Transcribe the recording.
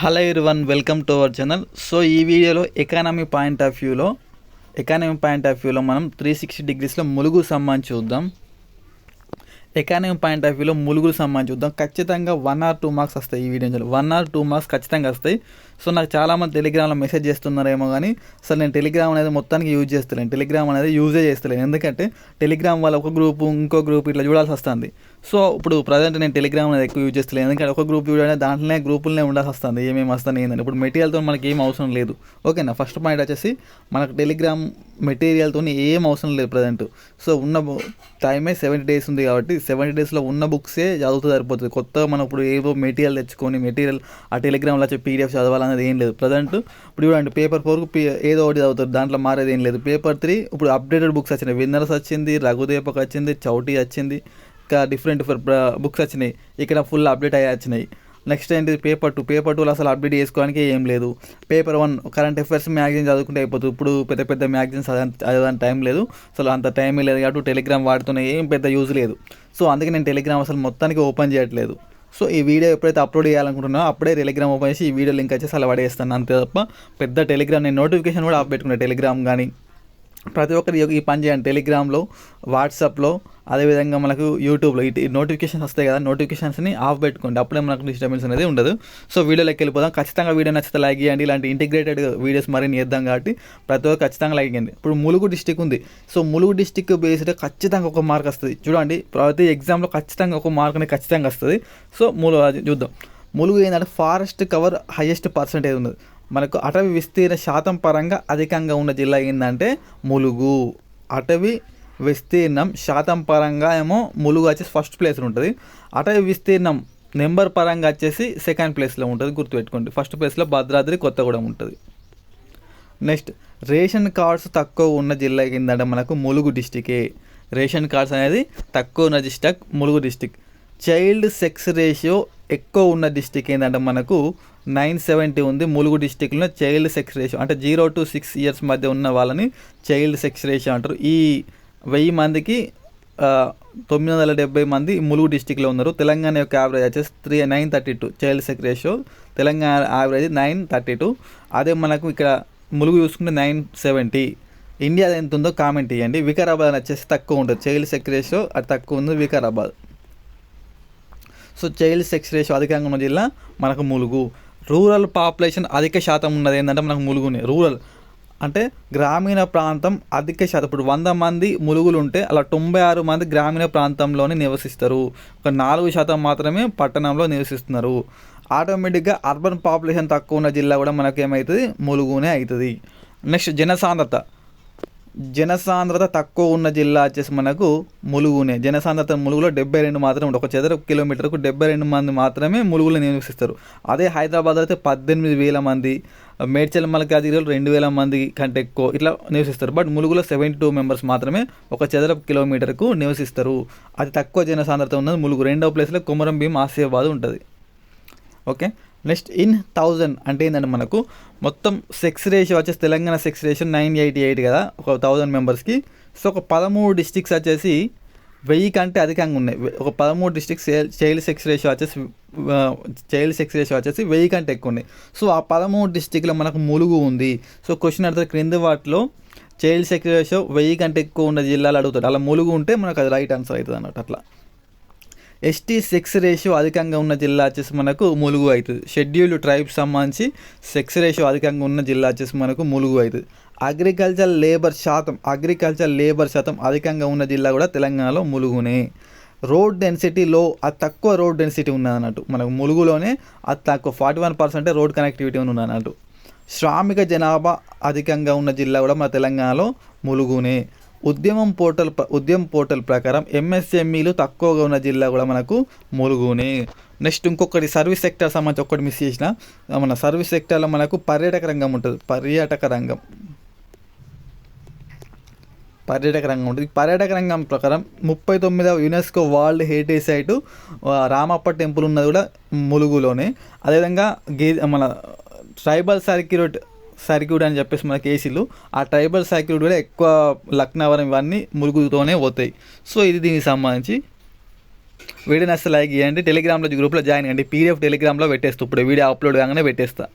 Hello everyone, welcome to our channel. So ఈ వీడియోలో economy point of వ్యూలో మనం 360 డిగ్రీస్లో ములుగు సంబంధించి చూద్దాం. ఎకానమీ పాయింట్ ఆఫ్ వ్యూలో ములుగులు సంబంధించి చూద్దాం. ఖచ్చితంగా 1 or 2 మార్క్స్ వస్తాయి. ఈ వీడియో 1 or 2 మార్క్స్ ఖచ్చితంగా వస్తాయి. సో నాకు చాలామంది టెలిగ్రామ్లో మెసేజ్ చేస్తున్నారేమో కానీ అసలు నేను టెలిగ్రామ్ అనేది మొత్తానికి యూజ్ చేస్తలేను. టెలిగ్రామ్ అనేది యూజే చేస్తలేను. ఎందుకంటే టెలిగ్రామ్ వల్ల ఒక గ్రూపు ఇంకో గ్రూప్ ఇట్లా చూడాల్సి వస్తుంది. సో ఇప్పుడు ప్రజెంట్ నేను టెలిగ్రామ్ అనేది ఎక్కువ యూజ్ చేస్తలేను. ఎందుకంటే ఒక గ్రూప్ చూడాలి, దాంట్లోనే గ్రూపులనే ఉండాల్సి వస్తుంది. ఏమేమి వస్తుంది ఏంటంటే ఇప్పుడు మెటీరియల్తో మనకి ఏం అవసరం లేదు. ఓకేనా, ఫస్ట్ పాయింట్ వచ్చేసి మనకు టెలిగ్రామ్ మెటీరియల్తో ఏం అవసరం లేదు ప్రజెంట్. సో ఉన్న టైమే 70 days ఉంది కాబట్టి 70 daysలో ఉన్న బుక్సే చదువుతూ సరిపోతుంది. కొత్తగా మనం ఇప్పుడు ఏదో మెటీరియల్ తెచ్చుకొని మెటీరియల్ ఆ టెలిగ్రామ్లో వచ్చే PDF చదవాలనేది ఏం లేదు ప్రజెంట్. ఇప్పుడు చూడండి, పేపర్ 4 ఏదో ఒకటి చదువుతారు, దాంట్లో మారేది ఏం లేదు. పేపర్ 3 ఇప్పుడు అప్డేటెడ్ బుక్స్ వచ్చినాయి. విన్నర్స్ వచ్చింది, రఘుదేపక్ వచ్చింది, చౌటి వచ్చింది, ఇంకా డిఫరెంట్ బుక్స్ వచ్చినాయి. ఇక్కడ ఫుల్ అప్డేట్ అయ్యి వచ్చినాయి. నెక్స్ట్ ఏంటి, పేపర్ 2లో అసలు అప్డేట్ చేసుకోవడానికి ఏం లేదు. పేపర్ 1 కరెంట్ అఫైర్స్ మ్యాగజైన్ చదువుకుంటే అయిపోతుంది. ఇప్పుడు పెద్ద మ్యాగజైన్స్ చదవడానికి టైం లేదు, అసలు అంత టైం లేదు కాబట్టి టెలిగ్రామ్ వాడుతున్నా ఏం పెద్ద యూజ్ లేదు. సో అందుకే నేను టెలిగ్రామ్ అసలు మొత్తానికి ఓపెన్ చేయట్లేదు. సో ఈ వీడియో ఎప్పుడైతే అప్లోడ్ చేయాలనుకుంటున్నానో అప్పుడే టెలిగ్రామ్ ఓపెన్ చేసి ఈ వీడియో లింక్ వచ్చేసి అలా పడేస్తాను. అంతే తప్ప పెద్ద టెలిగ్రామ్ నేను నోటిఫికేషన్ కూడా ఆఫ్ పెట్టుకున్నాను. టెలిగ్రామ్ కానీ ప్రతి ఒక్కరు ఈ పని చేయండి. టెలిగ్రామ్లో, వాట్సాప్లో, అదేవిధంగా మనకు యూట్యూబ్లో ఈ నోటిఫికేషన్స్ వస్తాయి కదా, నోటిఫికేషన్స్ని ఆఫ్ పెట్టుకోండి. అప్పుడే మనకు డిస్టర్బెన్స్ అనేది ఉండదు. సో వీడియోలోకి వెళ్ళిపోదాం. ఖచ్చితంగా వీడియో నచ్చితే లైక్ చేయండి. ఇలాంటి ఇంటిగ్రేటెడ్ వీడియోస్ మరిన్ని చేద్దాం కాబట్టి ప్రతి ఒక్కరు ఖచ్చితంగా లైక్ చేయండి. ఇప్పుడు ములుగు డిస్టిక్ ఉంది. సో ములుగు డిస్టిక్ బేస్డ్ ఖచ్చితంగా ఒక మార్క్ వస్తుంది. చూడండి, ప్రతి ఎగ్జామ్లో ఖచ్చితంగా ఒక మార్క్ అనేది ఖచ్చితంగా వస్తుంది. సో చూద్దాం. ములుగు ఏంటంటే ఫారెస్ట్ కవర్ హైయెస్ట్ పర్సెంటేజ్ ఉన్నది. మనకు అటవీ విస్తీర్ణ శాతం పరంగా అధికంగా ఉన్న జిల్లా ఏంటంటే ములుగు. అటవీ విస్తీర్ణం శాతం పరంగా ఏమో ములుగు వచ్చేసి ఫస్ట్ ప్లేస్లో ఉంటుంది. అటవీ విస్తీర్ణం నెంబర్ పరంగా వచ్చేసి సెకండ్ ప్లేస్లో ఉంటుంది. గుర్తుపెట్టుకోండి, ఫస్ట్ ప్లేస్లో భద్రాద్రి కొత్తగూడెం ఉంటుంది. నెక్స్ట్, రేషన్ కార్డ్స్ తక్కువ ఉన్న జిల్లా ఏంటంటే మనకు ములుగు డిస్టికే. రేషన్ కార్డ్స్ అనేది తక్కువ ఉన్న district Mulugu district. Child sex ratio ఎక్కువ ఉన్న డిస్టిక్ ఏంటంటే మనకు 970 ఉంది. ములుగు డిస్టిక్లో చైల్డ్ సెక్స్ రేషియో అంటే 0 to 6 years మధ్య ఉన్న వాళ్ళని చైల్డ్ సెక్స్ రేషియో అంటారు. ఈ 1000 మందికి 970 మంది ములుగు డిస్టిక్లో ఉన్నారు. తెలంగాణ యొక్క యావరేజ్ వచ్చేసి 932 child sex ratio. Telangana average 932. అదే మనకు ఇక్కడ ములుగు చూసుకుంటే 970. ఇండియా ఎంత ఉందో కామెంట్ చేయండి. వికారాబాద్ వచ్చేసి తక్కువ ఉంటుంది. చైల్డ్ సెక్స్ రేషియో అది తక్కువ ఉంది Vikarabad. So child sex ratio అధికంగా ఉన్న జిల్లా మనకు ములుగు. రూరల్ పాపులేషన్ అధిక శాతం ఉన్నది ఏంటంటే మనకు ములుగునే. రూరల్ అంటే గ్రామీణ ప్రాంతం అధిక శాతం. ఇప్పుడు 100 మంది ములుగులు ఉంటే అలా 96 మంది గ్రామీణ ప్రాంతంలోనే నివసిస్తారు. ఒక 4% మాత్రమే పట్టణంలో నివసిస్తున్నారు. ఆటోమేటిక్గా అర్బన్ పాపులేషన్ తక్కువ ఉన్న జిల్లా కూడా మనకు ఏమవుతుంది, ములుగునే అవుతుంది. నెక్స్ట్, జనసాంద్రత తక్కువ ఉన్న జిల్లా వచ్చేసి మనకు ములుగునే. జనసాంద్రత ములుగులో 72 మాత్రమే ఉంటుంది. ఒక చదరపు కిలోమీటర్కు 72 మంది మాత్రమే ములుగులో నివసిస్తారు. అదే హైదరాబాద్ అయితే 18,000 మంది, మేడ్చల్ మల్కాజిగిరిలో 2,000 మంది కంటే ఎక్కువ ఇట్లా నివసిస్తారు. బట్ ములుగులో 72 members మాత్రమే ఒక చదరపు కిలోమీటర్కు నివసిస్తారు. అది తక్కువ జనసాంద్రత ఉన్నది ములుగు. రెండవ ప్లేస్లో కొమరం భీం ఆసిఫాబాద్ ఉంటుంది. ఓకే, నెక్స్ట్ ఇన్ 1000 అంటే ఏంటంటే మనకు మొత్తం సెక్స్ రేషియో వచ్చేసి తెలంగాణ సెక్స్ రేషియో 988 కదా ఒక 1000 members. సో ఒక 13 districts వచ్చేసి 1000 కంటే అధికంగా ఉన్నాయి. ఒక 13 districts చైల్డ్ సెక్స్ రేషియో వచ్చేసి 1000 కంటే ఎక్కువ ఉన్నాయి. సో ఆ 13 districtలో మనకు ములుగు ఉంది. సో క్వశ్చన్ అడుగుతారు, క్రింది వాటిలో చైల్డ్ సెక్స్ రేషియో 1000 కంటే ఎక్కువ ఉన్న జిల్లాలు అడుగుతారు. అలా ములుగు ఉంటే మనకు అది రైట్ ఆన్సర్ అవుతుంది అన్నట్టు. అట్లా ఎస్టీ సెక్స్ రేషియో అధికంగా ఉన్న జిల్లా వచ్చేసి మనకు ములుగు అవుతుంది. షెడ్యూల్డ్ ట్రైబ్స్ సంబంధించి సెక్స్ రేషియో అధికంగా ఉన్న జిల్లా వచ్చేసి మనకు ములుగు అవుతుంది. అగ్రికల్చర్ లేబర్ శాతం అధికంగా ఉన్న జిల్లా కూడా తెలంగాణలో ములుగునే. రోడ్ డెన్సిటీలో అది తక్కువ రోడ్ డెన్సిటీ ఉన్నది అన్నట్టు మనకు ములుగులోనే. అది తక్కువ 41% రోడ్ కనెక్టివిటీ ఉన్నది అన్నట్టు. శ్రామిక జనాభా అధికంగా ఉన్న జిల్లా కూడా మన తెలంగాణలో ములుగునే. ఉద్యమం పోర్టల్ ప్రకారం MSMEలు తక్కువగా ఉన్న జిల్లా కూడా మనకు ములుగునే. నెక్స్ట్ ఇంకొకటి సర్వీస్ సెక్టర్ సంబంధించి ఒక్కటి మిస్ చేసిన. మన సర్వీస్ సెక్టర్లో మనకు పర్యాటక రంగం ఉంటుంది. పర్యాటక రంగం ఉంటుంది. పర్యాటక రంగం ప్రకారం 39వ UNESCO world heritage site Ramappa temple ఉన్నది కూడా ములుగులోనే. అదేవిధంగా మన ట్రైబల్ సర్క్యూట్ అని చెప్పేసి మనకి ఏసీలు, ఆ ట్రైబల్ సర్క్యూట్ కూడా ఎక్కువ లక్నవరం ఇవన్నీ ములుగుతోనే పోతాయి. సో ఇది దీనికి సంబంధించి. వీడియో నచ్చితే లైక్ చేయండి. టెలిగ్రామ్లో గ్రూప్లో జాయిన్ కండి. పీడిఎఫ్ టెలిగ్రామ్లో పెట్టేస్తా, ఇప్పుడు వీడియో అప్లోడ్ కాగానే పెట్టేస్తా.